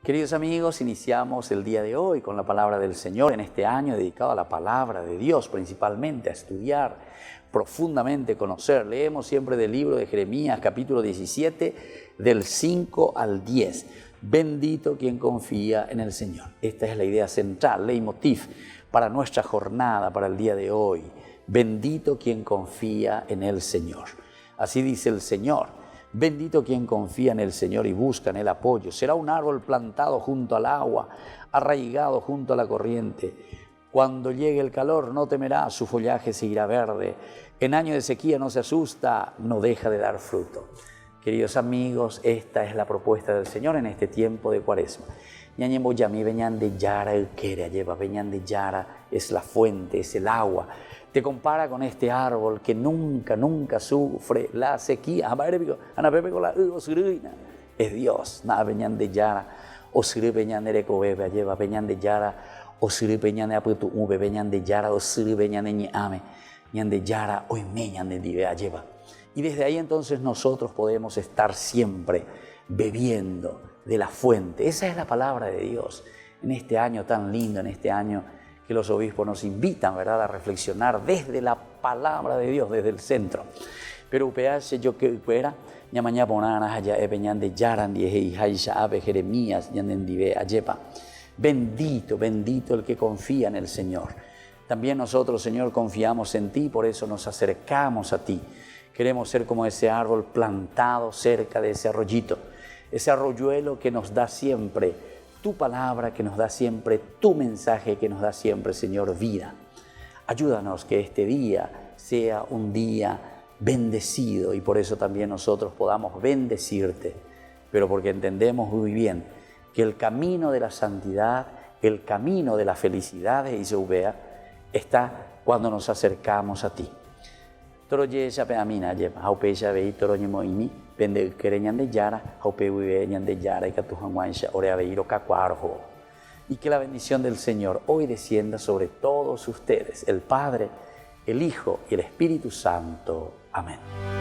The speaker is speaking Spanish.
Queridos amigos, iniciamos el día de hoy con la palabra del Señor en este año dedicado a la palabra de Dios, principalmente a estudiar profundamente, conocer. Leemos siempre del libro de Jeremías, capítulo 17, del 5 al 10. Bendito quien confía en el Señor. Esta es la idea central, leitmotiv para nuestra jornada, para el día de hoy. Bendito quien confía en el Señor. Así dice el Señor. Bendito quien confía en el Señor y busca en el apoyo. Será un árbol plantado junto al agua, arraigado junto a la corriente. Cuando llegue el calor no temerá, su follaje seguirá verde. En año de sequía no se asusta, no deja de dar fruto. Queridos amigos, esta es la propuesta del Señor en este tiempo de Cuaresma. Ñañembo yami veñan de Yara el quere lleva, veñan de Yara es la fuente, es el agua. Te compara con este árbol que nunca sufre la sequía. Es Dios. Nada veñan de Yara, o siri veñan de Recobebe, lleva veñan de Yara, o siri veñan de Aputu Ube, veñan de Yara, o siri veñan de Ñame, ñan de Yara, hoy meñan de Dive, lleva. Y desde ahí entonces nosotros podemos estar siempre bebiendo de la fuente. Esa es la palabra de Dios en este año tan lindo, en este año que los obispos nos invitan, ¿verdad?, a reflexionar desde la palabra de Dios, desde el centro. Pero UPH yo que fuera, ñamaña ponana allá peñan de Yaran dije y Haisha ave Jeremías ñandendive ayepa. Bendito el que confía en el Señor. También nosotros, Señor, confiamos en ti, por eso nos acercamos a ti. Queremos ser como ese árbol plantado cerca de ese arroyito, ese arroyuelo que nos da siempre tu palabra, que nos da siempre tu mensaje, que nos da siempre, Señor, vida. Ayúdanos que este día sea un día bendecido y por eso también nosotros podamos bendecirte, pero porque entendemos muy bien que el camino de la santidad, el camino de la felicidad de Isubea está cuando nos acercamos a ti. Toroye chape amina yema, haupe chabe toroñe moimi, pende quereñan de Yara, haupe viveñan de Yara y catujanguancha, oreabeiro cacuarjo. Y que la bendición del Señor hoy descienda sobre todos ustedes, el Padre, el Hijo y el Espíritu Santo. Amén.